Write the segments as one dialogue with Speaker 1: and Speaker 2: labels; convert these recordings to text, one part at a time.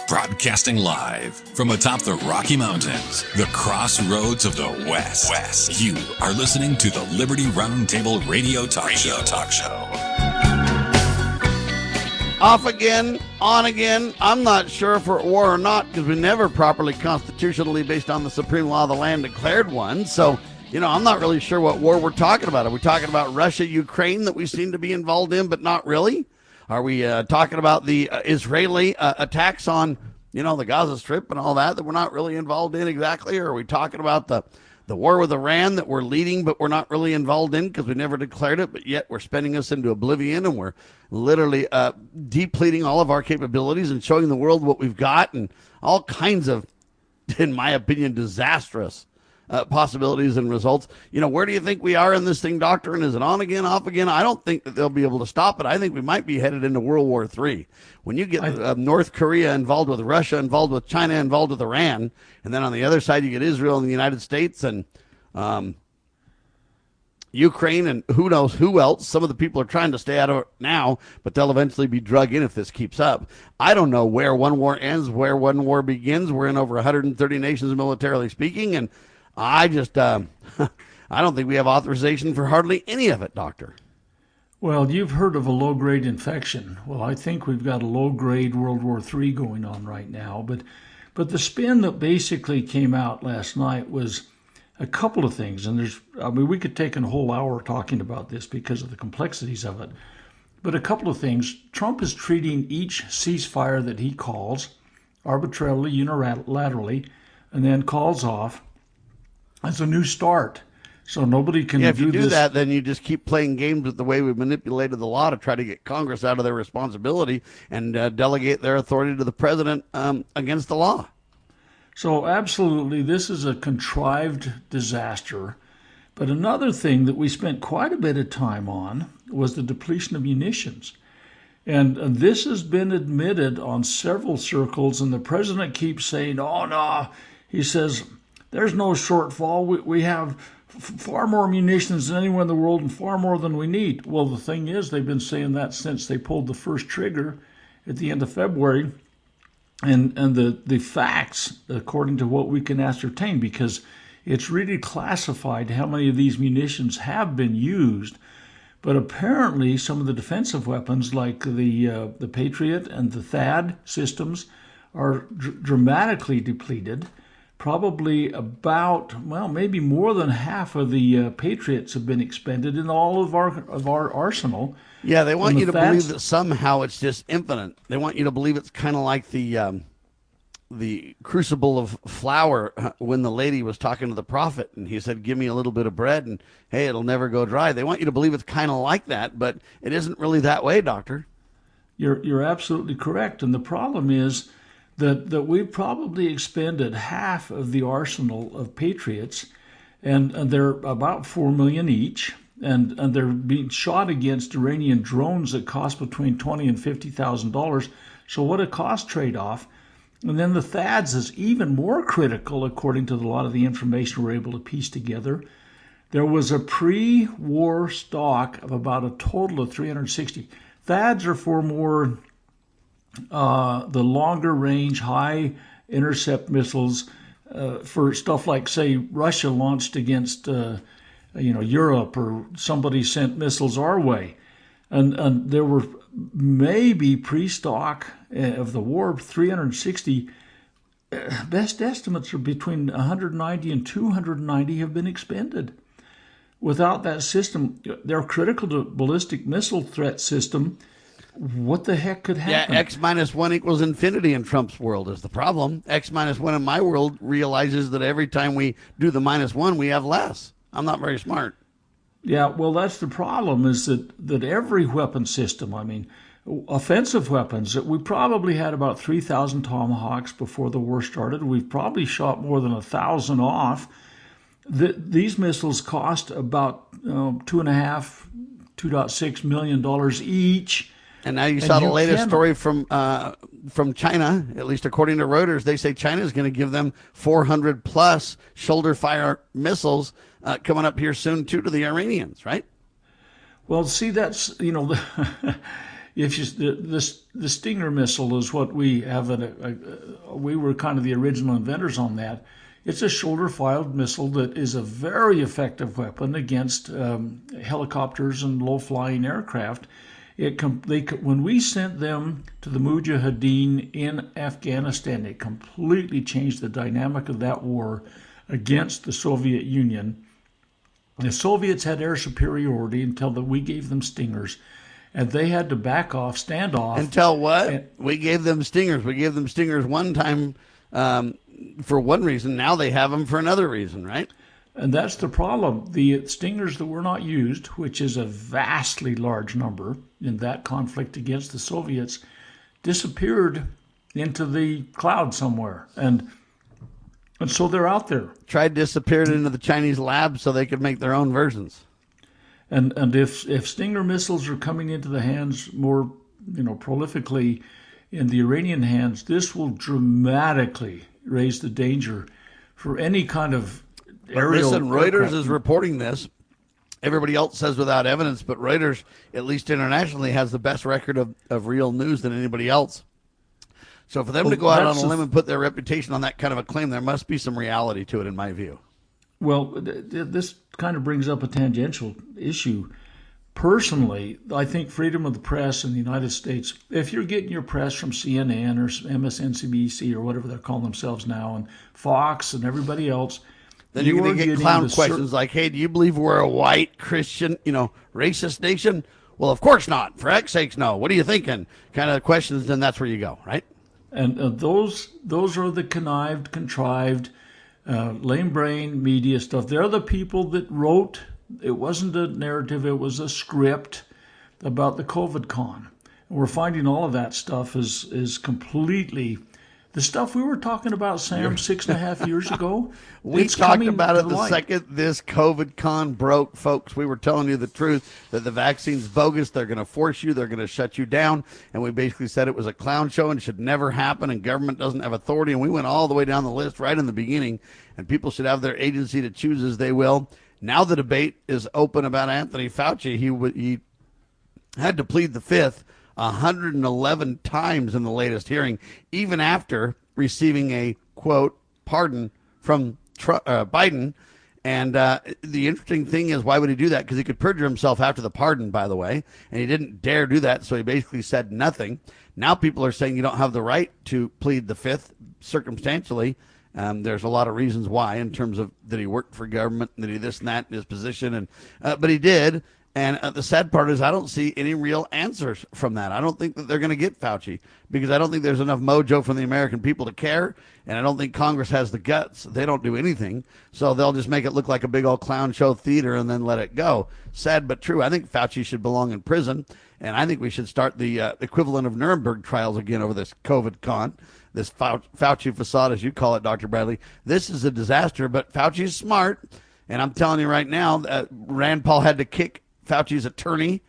Speaker 1: Broadcasting live from atop the Rocky Mountains, the crossroads of the West. You are listening to the Liberty Roundtable Radio Talk Show.
Speaker 2: Off again, on again. I'm not sure if we're at war or not because we never properly constitutionally, based on the supreme law of the land, declared one. So, I'm not really sure what war we're talking about. Are we talking about Russia, Ukraine that we seem to be involved in, but not really? Are we talking about the Israeli attacks on, the Gaza Strip and all that we're not really involved in exactly? Or are we talking about the war with Iran that we're leading but we're not really involved in because we never declared it, but yet we're spending us into oblivion and we're literally depleting all of our capabilities and showing the world what we've got and all kinds of, in my opinion, disastrous possibilities and results. Where do you think we are in this thing, Doctor? And is it on again, off again? I don't think that they'll be able to stop it. I think we might be headed into World War III. When you get North Korea involved with Russia, involved with China, involved with Iran, and then on the other side you get Israel and the United States and Ukraine and who knows who else. Some of the people are trying to stay out of it now, but they'll eventually be drug in if this keeps up. I don't know where one war ends, where one war begins. We're in over 130 nations militarily speaking, and I just, I don't think we have authorization for hardly any of it, Doctor.
Speaker 3: Well, you've heard of a low-grade infection. Well, I think we've got a low-grade World War III going on right now. But the spin that basically came out last night was a couple of things. And we could take a whole hour talking about this because of the complexities of it. But a couple of things. Trump is treating each ceasefire that he calls arbitrarily, unilaterally, and then calls off as a new start. So nobody can do this.
Speaker 2: If you do that, then you just keep playing games with the way we've manipulated the law to try to get Congress out of their responsibility and delegate their authority to the president against the law.
Speaker 3: So absolutely, this is a contrived disaster. But another thing that we spent quite a bit of time on was the depletion of munitions. And this has been admitted on several circles, and the president keeps saying, oh, no, he says, there's no shortfall. We have far more munitions than anywhere in the world and far more than we need. Well, the thing is, they've been saying that since they pulled the first trigger at the end of February. And the facts, according to what we can ascertain, because it's really classified how many of these munitions have been used. But apparently some of the defensive weapons like the Patriot and the THAAD systems are dramatically depleted. Probably about, maybe more than half of the Patriots have been expended in all of our arsenal.
Speaker 2: Yeah, they want you to believe that somehow it's just infinite. They want you to believe it's kind of like the crucible of flour when the lady was talking to the prophet and he said, give me a little bit of bread and, hey, it'll never go dry. They want you to believe it's kind of like that, but it isn't really that way, Doctor.
Speaker 3: You're absolutely correct. And the problem is that we've probably expended half of the arsenal of Patriots, and they're about 4 million each, and they're being shot against Iranian drones that cost between $20,000 and $50,000. So what a cost trade-off. And then the THAADs is even more critical, according to a lot of the information we're able to piece together. There was a pre-war stock of about a total of 360. THAADs are for more the longer range, high intercept missiles for stuff like, say, Russia launched against, Europe, or somebody sent missiles our way. And there were maybe pre-stock of the war, 360. Best estimates are between 190 and 290 have been expended. Without that system, they're critical to ballistic missile threat system. What the heck could happen?
Speaker 2: Yeah, X minus 1 equals infinity in Trump's world is the problem. X minus 1 in my world realizes that every time we do the -1, we have less. I'm not very smart.
Speaker 3: Yeah, well, that's the problem, is that every weapon system, offensive weapons, we probably had about 3,000 Tomahawks before the war started. We've probably shot more than 1,000 off. These missiles cost about $2.6 million each.
Speaker 2: And now you saw the latest story from China, at least according to Reuters. They say China is going to give them 400 plus shoulder fire missiles coming up here soon too to the Iranians, right?
Speaker 3: Well, see, that's if you, the Stinger missile is what we have. We were kind of the original inventors on that. It's a shoulder-fired missile that is a very effective weapon against helicopters and low-flying aircraft. When we sent them to the Mujahideen in Afghanistan, it completely changed the dynamic of that war against the Soviet Union. The Soviets had air superiority until we gave them Stingers, and they had to back off, stand off.
Speaker 2: Until what? We gave them Stingers. We gave them Stingers one time for one reason. Now they have them for another reason, right?
Speaker 3: And that's the problem. The Stingers that were not used, which is a vastly large number in that conflict against the Soviets, disappeared into the cloud somewhere. And so they're out there.
Speaker 2: Tried disappeared into the Chinese lab so they could make their own versions.
Speaker 3: And if Stinger missiles are coming into the hands more, prolifically in the Iranian hands, this will dramatically raise the danger for any kind of aerial.
Speaker 2: Listen, Reuters is reporting this. Everybody else says without evidence, but Reuters, at least internationally, has the best record of real news than anybody else. So for them to go out on a limb and put their reputation on that kind of a claim, there must be some reality to it, in my view.
Speaker 3: Well, this kind of brings up a tangential issue. Personally, I think freedom of the press in the United States, if you're getting your press from CNN or MSNBC or whatever they're calling themselves now, and Fox and everybody else,
Speaker 2: then you're going to get clown questions like, hey, do you believe we're a white, Christian, racist nation? Well, of course not. For heck's sakes, no. What are you thinking? Kind of questions, then that's where you go, right?
Speaker 3: And those are the connived, contrived, lame brain media stuff. They're the people that wrote. It wasn't a narrative. It was a script about the COVID con. And we're finding all of that stuff is completely the stuff we were talking about, Sam, 6.5 years ago.
Speaker 2: We talked about it the second this COVID con broke, folks. We were telling you the truth, that the vaccine's bogus. They're going to force you. They're going to shut you down. And we basically said it was a clown show and should never happen, and government doesn't have authority. And we went all the way down the list right in the beginning, and people should have their agency to choose as they will. Now the debate is open about Anthony Fauci. He had to plead the fifth 111 times in the latest hearing, even after receiving a, quote, pardon from Biden. And the interesting thing is, why would he do that? Because he could perjure himself after the pardon, by the way, and he didn't dare do that, so he basically said nothing. Now people are saying you don't have the right to plead the fifth circumstantially. There's a lot of reasons why, in terms of that he worked for government, and that he this and that in his position, and but he did. And the sad part is I don't see any real answers from that. I don't think that they're going to get Fauci, because I don't think there's enough mojo from the American people to care, and I don't think Congress has the guts. They don't do anything, so they'll just make it look like a big old clown show theater and then let it go. Sad but true. I think Fauci should belong in prison, and I think we should start the equivalent of Nuremberg trials again over this COVID con, this Fauci facade, as you call it, Dr. Bradley. This is a disaster, but Fauci's smart, and I'm telling you right now, Rand Paul had to kick Fauci's attorney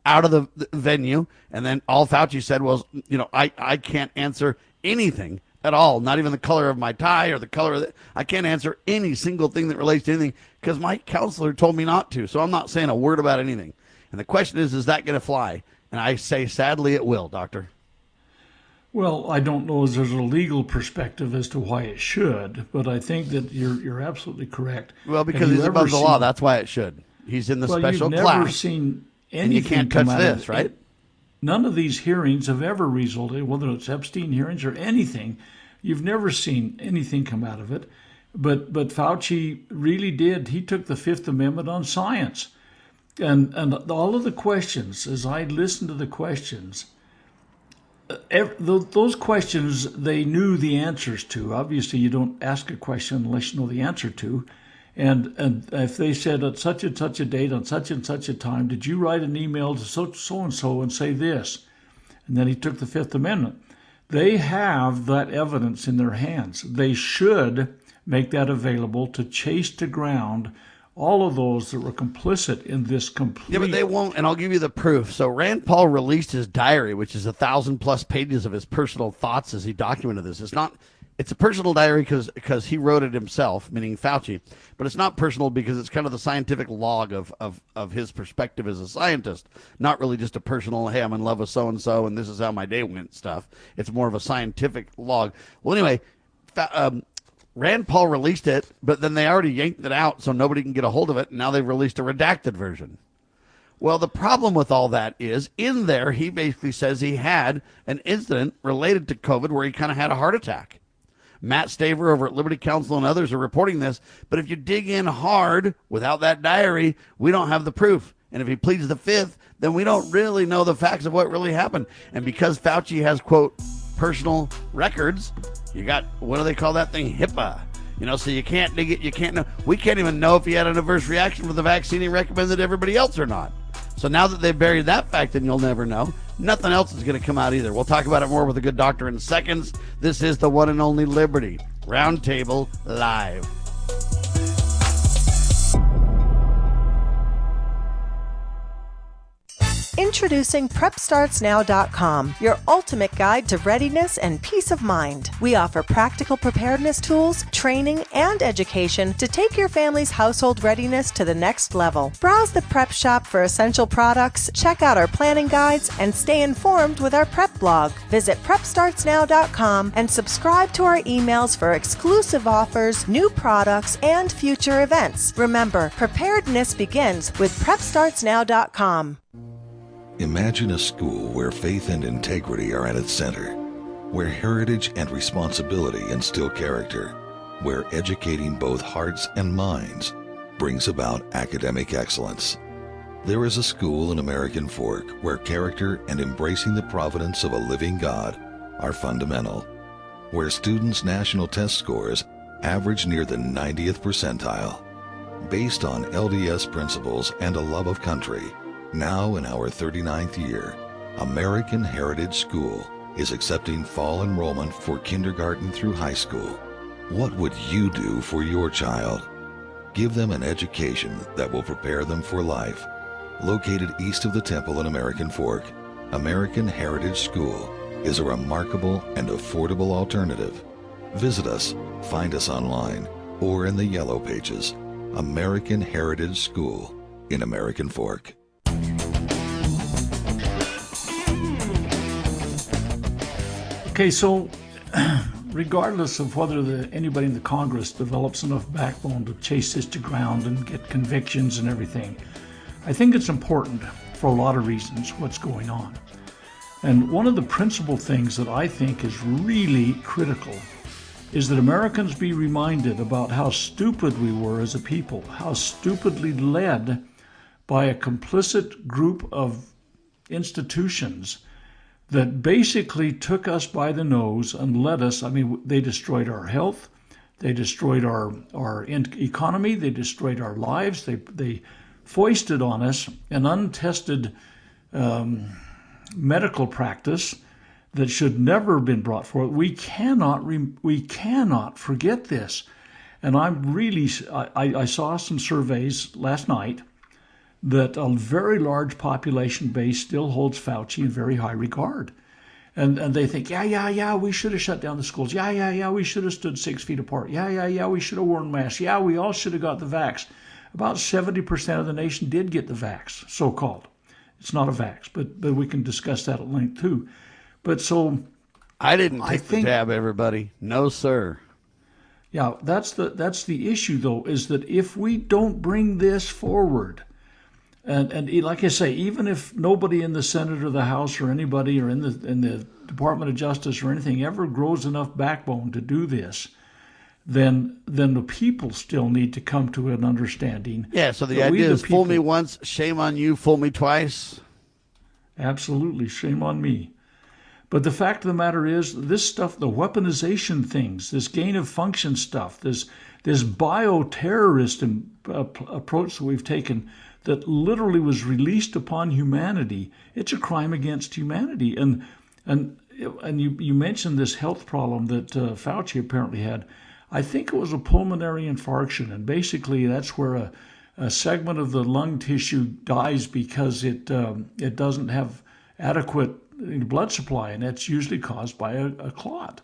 Speaker 2: out of the venue, and then all Fauci said was, I can't answer anything at all, not even the color of my tie or the color of the, I can't answer any single thing that relates to anything because my counselor told me not to, so I'm not saying a word about anything. And the question is that going to fly? And I say, sadly, it will, Doctor.
Speaker 3: Well, I don't know if there's a legal perspective as to why it should, but I think that you're absolutely correct.
Speaker 2: Well, because he's above the law, that's why it should. He's in the special class.
Speaker 3: You've never seen anything
Speaker 2: and you can't touch this, right?
Speaker 3: None of these hearings have ever resulted, whether it's Epstein hearings or anything, you've never seen anything come out of it. But Fauci really did. He took the Fifth Amendment on science. And all of the questions, as I listened to the questions, those questions they knew the answers to. Obviously, you don't ask a question unless you know the answer to. And if they said at such and such a date on such and such a time, did you write an email to so-and-so and say this? And then he took the Fifth Amendment. They have that evidence in their hands. They should make that available to chase to ground all of those that were complicit in this complete...
Speaker 2: Yeah, but they won't, and I'll give you the proof. So Rand Paul released his diary, which is 1,000+ pages of his personal thoughts as he documented this. It's not It's a personal diary because he wrote it himself, meaning Fauci, but it's not personal because it's kind of the scientific log of his perspective as a scientist, not really just a personal, hey, I'm in love with so-and-so and this is how my day went stuff. It's more of a scientific log. Well, anyway, Rand Paul released it, but then they already yanked it out so nobody can get a hold of it, and now they've released a redacted version. Well, the problem with all that is in there, he basically says he had an incident related to COVID where he kind of had a heart attack. Matt Staver over at Liberty Counsel and others are reporting this, but if you dig in hard without that diary, we don't have the proof. And if he pleads the fifth, then we don't really know the facts of what really happened. And because Fauci has, quote, personal records, you got, what do they call that thing? HIPAA. You know, so you can't dig it, you can't know. We can't even know if he had an adverse reaction for the vaccine he recommended to everybody else or not. So now that they've buried that fact, then you'll never know. Nothing else is going to come out either. We'll talk about it more with a good doctor in seconds. This is the one and only Liberty Roundtable Live.
Speaker 4: Introducing PrepStartsNow.com, your ultimate guide to readiness and peace of mind. We offer practical preparedness tools, training, and education to take your family's household readiness to the next level. Browse the prep shop for essential products, check out our planning guides, and stay informed with our prep blog. Visit PrepStartsNow.com and subscribe to our emails for exclusive offers, new products, and future events. Remember, preparedness begins with PrepStartsNow.com.
Speaker 5: Imagine a school where faith and integrity are at its center, where heritage and responsibility instill character, where educating both hearts and minds brings about academic excellence. There is a school in American Fork where character and embracing the providence of a living God are fundamental, where students' national test scores average near the 90th percentile. Based on LDS principles and a love of country, now in our 39th year, American Heritage School is accepting fall enrollment for kindergarten through high school. What would you do for your child? Give them an education that will prepare them for life. Located east of the Temple in American Fork, American Heritage School is a remarkable and affordable alternative. Visit us, find us online, or in the Yellow Pages. American Heritage School in American Fork.
Speaker 3: Okay, so regardless of whether anybody in the Congress develops enough backbone to chase this to ground and get convictions and everything, I think it's important for a lot of reasons what's going on. And one of the principal things that I think is really critical is that Americans be reminded about how stupid we were as a people, how stupidly led by a complicit group of institutions that basically took us by the nose and led us. I mean, they destroyed our health, they destroyed our economy, they destroyed our lives, they foisted on us an untested medical practice that should never have been brought forward. We cannot forget this. And I saw some surveys last night that a very large population base still holds Fauci in very high regard. And they think, yeah, we should have shut down the schools. Yeah, we should have stood 6 feet apart. Yeah, we should have worn masks. Yeah, we all should have got the vax. About 70% of the nation did get the vax, so-called. It's not a vax, but we can discuss that at length too. But so
Speaker 2: I didn't take the jab, everybody. No, sir.
Speaker 3: Yeah, that's the issue, though, is that if we don't bring this forward, and like I say, even if nobody in the Senate or the House or anybody or in the Department of Justice or anything ever grows enough backbone to do this, then the people still need to come to an understanding.
Speaker 2: Yeah, so the idea is fool me once, shame on you, fool me twice.
Speaker 3: Absolutely, shame on me. But the fact of the matter is, this stuff, the weaponization things, this gain of function stuff, this bioterrorist approach that we've taken that literally was released upon humanity, it's a crime against humanity. And you mentioned this health problem that Fauci apparently had. I think it was a pulmonary infarction, and basically that's where a segment of the lung tissue dies because it doesn't have adequate blood supply, and that's usually caused by a clot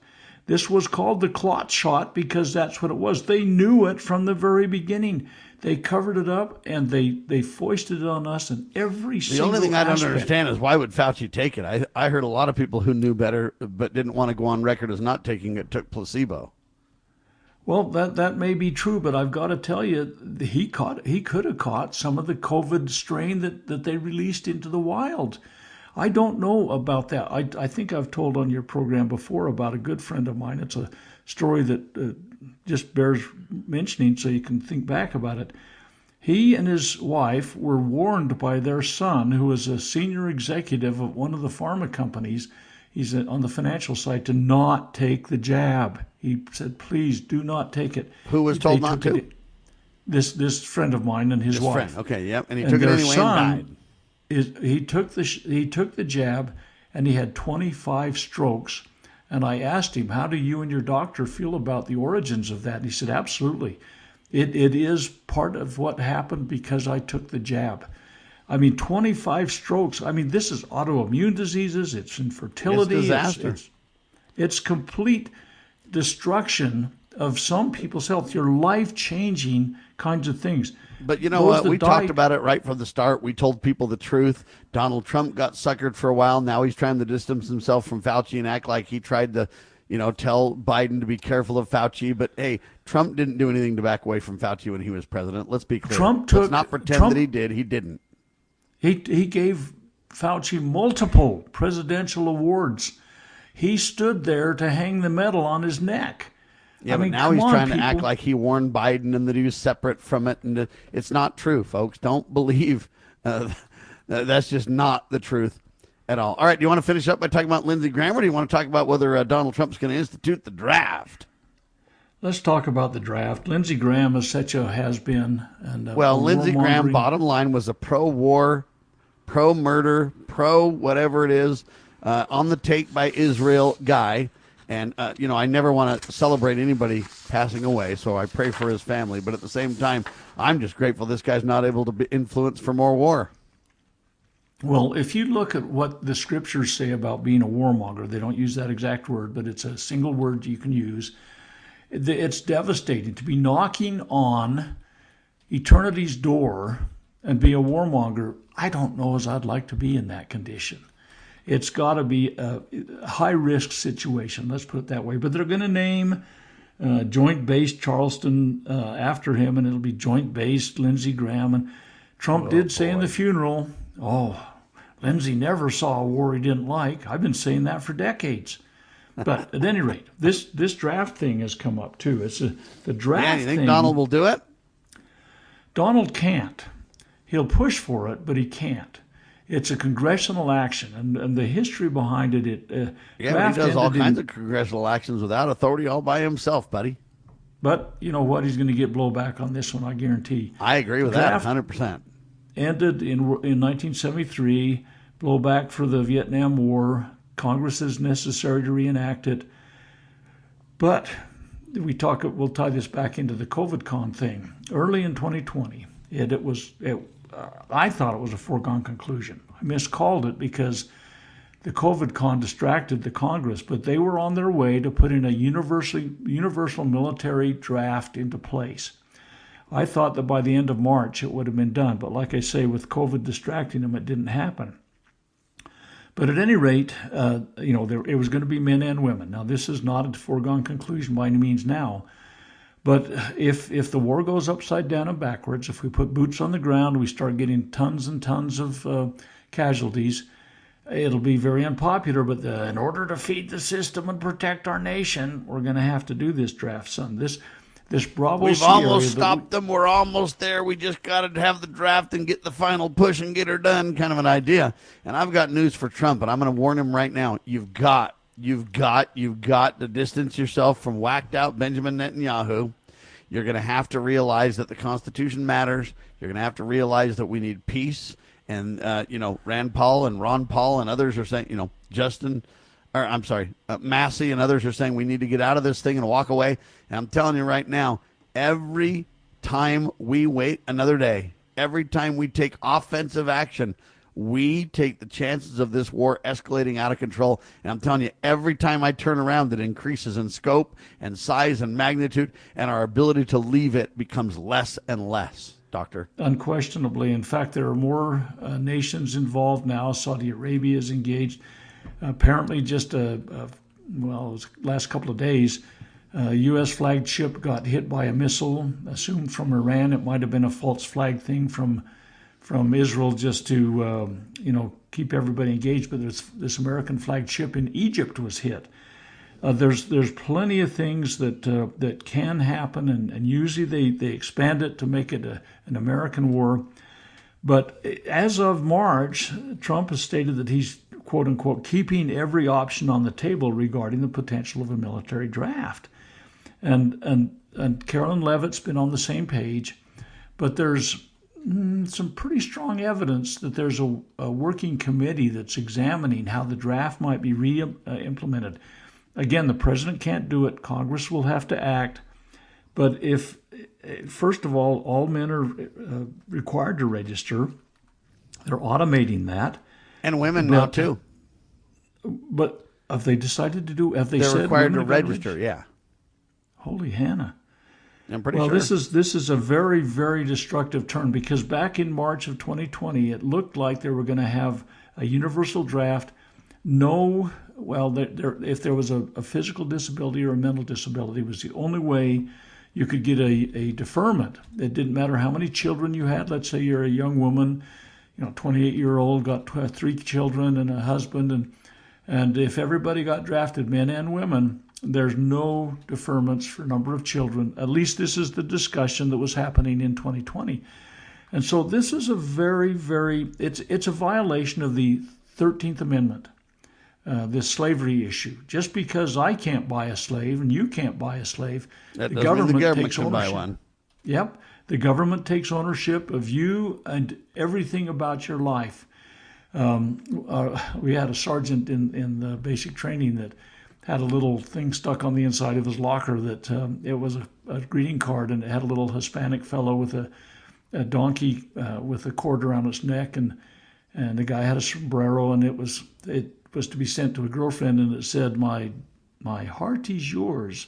Speaker 3: This was called the clot shot because that's what it was. They knew it from the very beginning. They covered it up, and they foisted it on us in every single
Speaker 2: The only thing I don't
Speaker 3: aspect.
Speaker 2: understand is why would Fauci take it? I heard a lot of people who knew better but didn't want to go on record as not taking it took placebo.
Speaker 3: Well, that may be true, but I've got to tell you, he could have caught some of the COVID strain that they released into the wild. I don't know about that. I think I've told on your program before about a good friend of mine. It's a story that just bears mentioning so you can think back about it. He and his wife were warned by their son, who was a senior executive of one of the pharma companies. He's on the financial side, to not take the jab. He said, please do not take it.
Speaker 2: Who was told not to?
Speaker 3: This friend of mine and his wife.
Speaker 2: Friend. Okay, yep. And he took it anyway and died.
Speaker 3: He took the jab, and he had 25 strokes. And I asked him, how do you and your doctor feel about the origins of that? And he said, absolutely. It is part of what happened because I took the jab. I mean, 25 strokes. I mean, this is autoimmune diseases. It's infertility.
Speaker 2: It's disaster.
Speaker 3: It's complete destruction of some people's health. Your life-changing kinds of things.
Speaker 2: But you know what? We talked about it right from the start. We told people the truth. Donald Trump got suckered for a while. Now he's trying to distance himself from Fauci and act like he tried to, tell Biden to be careful of Fauci. But, hey, Trump didn't do anything to back away from Fauci when he was president. Let's be clear. Let's not pretend that he did. He didn't.
Speaker 3: He gave Fauci multiple presidential awards. He stood there to hang the medal on his neck.
Speaker 2: Yeah, but now he's trying to act like he warned Biden and that he was separate from it. And it's not true, folks. Don't believe that's just not the truth at all. All right, do you want to finish up by talking about Lindsey Graham, or do you want to talk about whether Donald Trump's going to institute the draft?
Speaker 3: Let's talk about the draft. Lindsey Graham is such a has-been.
Speaker 2: Well, Lindsey Graham, bottom line, was a pro-war, pro-murder, pro-whatever it is, on the take by Israel guy. And, I never want to celebrate anybody passing away, so I pray for his family. But at the same time, I'm just grateful this guy's not able to be influenced for more war.
Speaker 3: Well, if you look at what the scriptures say about being a warmonger, they don't use that exact word, but it's a single word you can use. It's devastating to be knocking on eternity's door and be a warmonger. I don't know as I'd like to be in that condition. It's got to be a high-risk situation, let's put it that way. But they're going to name Joint Base Charleston after him, and it'll be Joint Base Lindsey Graham. And Trump did say in the funeral, Lindsey never saw a war he didn't like. I've been saying that for decades. But at any rate, this draft thing has come up, too. It's the draft thing.
Speaker 2: You think Donald will do it?
Speaker 3: Donald can't. He'll push for it, but he can't. It's a congressional action, and the history behind it.
Speaker 2: But he does all kinds of congressional actions without authority all by himself, buddy.
Speaker 3: But you know what? He's going to get blowback on this one, I guarantee.
Speaker 2: I agree with that 100%.
Speaker 3: Ended in 1973, blowback for the Vietnam War. Congress is necessary to reenact it. But we'll tie this back into the COVID con thing. Early in 2020, I thought it was a foregone conclusion. I miscalled it because the COVID con distracted the Congress, but they were on their way to putting a universal military draft into place. I thought that by the end of March it would have been done, but like I say, with COVID distracting them, it didn't happen. But at any rate, it was going to be men and women. Now, this is not a foregone conclusion by any means now. But if the war goes upside down and backwards, if we put boots on the ground, we start getting tons and tons of casualties, it'll be very unpopular. But in order to feed the system and protect our nation, we're going to have to do this draft, son. This Bravo
Speaker 2: We've almost stopped them. We're almost there. We just got to have the draft and get the final push and get her done, kind of an idea. And I've got news for Trump, and I'm going to warn him right now. You've got to distance yourself from whacked out Benjamin Netanyahu. You're going to have to realize that the Constitution matters. You're going to have to realize that we need peace. And, Rand Paul and Ron Paul and others are saying, Massey and others are saying we need to get out of this thing and walk away. And I'm telling you right now, every time we wait another day, every time we take offensive action, we take the chances of this war escalating out of control. And I'm telling you, every time I turn around, it increases in scope and size and magnitude, and our ability to leave it becomes less and less, Doctor.
Speaker 3: Unquestionably. In fact, there are more nations involved now. Saudi Arabia is engaged. Apparently, just it was last couple of days, a U.S. flagged ship got hit by a missile, assumed from Iran. It might have been a false flag thing from Israel just to keep everybody engaged. But this American flagged ship in Egypt was hit. There's plenty of things that can happen, and usually they expand it to make it an American war. But as of March, Trump has stated that he's, quote unquote, keeping every option on the table regarding the potential of a military draft. And Carolyn Leavitt's been on the same page, but there's some pretty strong evidence that there's a working committee that's examining how the draft might be implemented. Again, the president can't do it. Congress will have to act. But if, first of all men are required to register, they're automating that.
Speaker 2: And women now too.
Speaker 3: But have they decided to do? Have they
Speaker 2: They're
Speaker 3: said
Speaker 2: required to register? Yeah.
Speaker 3: Holy Hannah!
Speaker 2: I'm pretty sure.
Speaker 3: Well, this is a very, very destructive turn, because back in March of 2020, it looked like they were going to have a universal draft. If there was a physical disability or a mental disability, was the only way you could get a deferment. It didn't matter how many children you had. Let's say you're a young woman, 28-year-old, got 3 children and a husband, and if everybody got drafted, men and women, there's no deferments for number of children. At least this is the discussion that was happening in 2020. And so this is a very, very, it's a violation of the 13th Amendment, this slavery issue. Just because I can't buy a slave and you can't buy a slave, the government takes ownership. Buy one. Yep. The government takes ownership of you and everything about your life. We had a sergeant in the basic training that had a little thing stuck on the inside of his locker that it was a greeting card, and it had a little Hispanic fellow with a donkey with a cord around its neck, and the guy had a sombrero, and it was to be sent to a girlfriend, and it said, my heart is yours.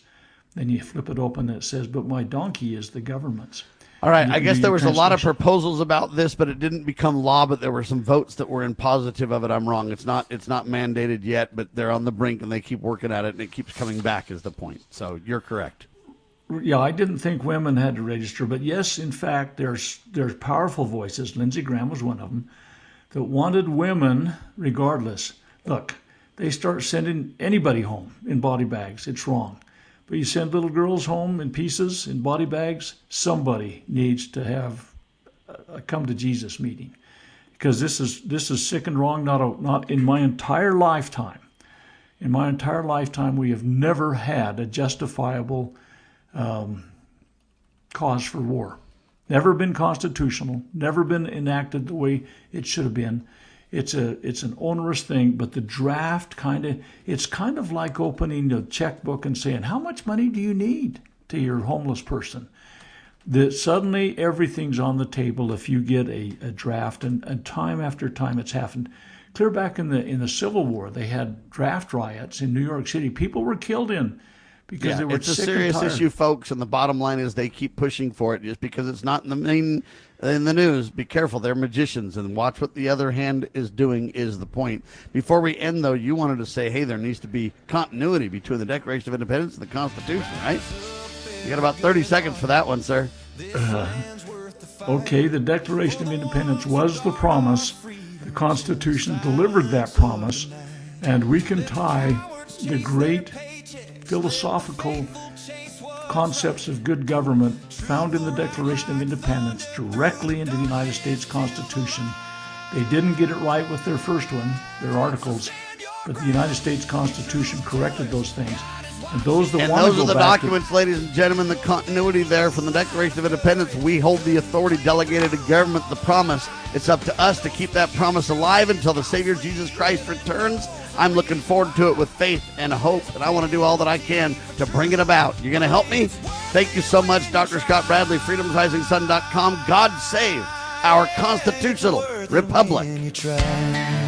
Speaker 3: Then you flip it open, and it says, but my donkey is the government's.
Speaker 2: All right, I guess there was a lot of proposals about this, but it didn't become law, but there were some votes that were in positive of it. I'm wrong. It's not mandated yet, but they're on the brink, and they keep working at it, and it keeps coming back is the point. So you're correct.
Speaker 3: Yeah, I didn't think women had to register, but yes, in fact, there's powerful voices. Lindsey Graham was one of them that wanted women, regardless. Look, they start sending anybody home in body bags. It's wrong. But you send little girls home in pieces, in body bags, somebody needs to have a come to Jesus meeting, because this is sick and wrong. Not in my entire lifetime. In my entire lifetime, we have never had a justifiable cause for war. Never been constitutional. Never been enacted the way it should have been. It's an onerous thing, but the draft it's kind of like opening a checkbook and saying, how much money do you need to your homeless person? That suddenly everything's on the table if you get a draft, and time after time it's happened. Clear back in the Civil War, they had draft riots in New York City. People were killed because they were
Speaker 2: it's
Speaker 3: sick
Speaker 2: a serious
Speaker 3: and tired.
Speaker 2: issue, folks, and the bottom line is they keep pushing for it just because it's not in the news. Be careful, they're magicians, and watch what the other hand is doing is the point. Before we end, though, you wanted to say, hey, there needs to be continuity between the Declaration of Independence and the Constitution, right? You got about 30 seconds for that one, sir.
Speaker 3: Okay, the Declaration of Independence was the promise. The Constitution delivered that promise, and we can tie the great philosophical concepts of good government found in the Declaration of Independence directly into the United States Constitution. They didn't get it right with their first one, their articles, but the United States Constitution corrected those things. And those are the documents,
Speaker 2: ladies and gentlemen, the continuity there from the Declaration of Independence. We hold the authority delegated to government, the promise. It's up to us to keep that promise alive until the Savior Jesus Christ returns. I'm looking forward to it with faith and hope, and I want to do all that I can to bring it about. You're going to help me? Thank you so much, Dr. Scott Bradley, freedomsrisingsun.com. God save our constitutional Republic.
Speaker 6: when you try.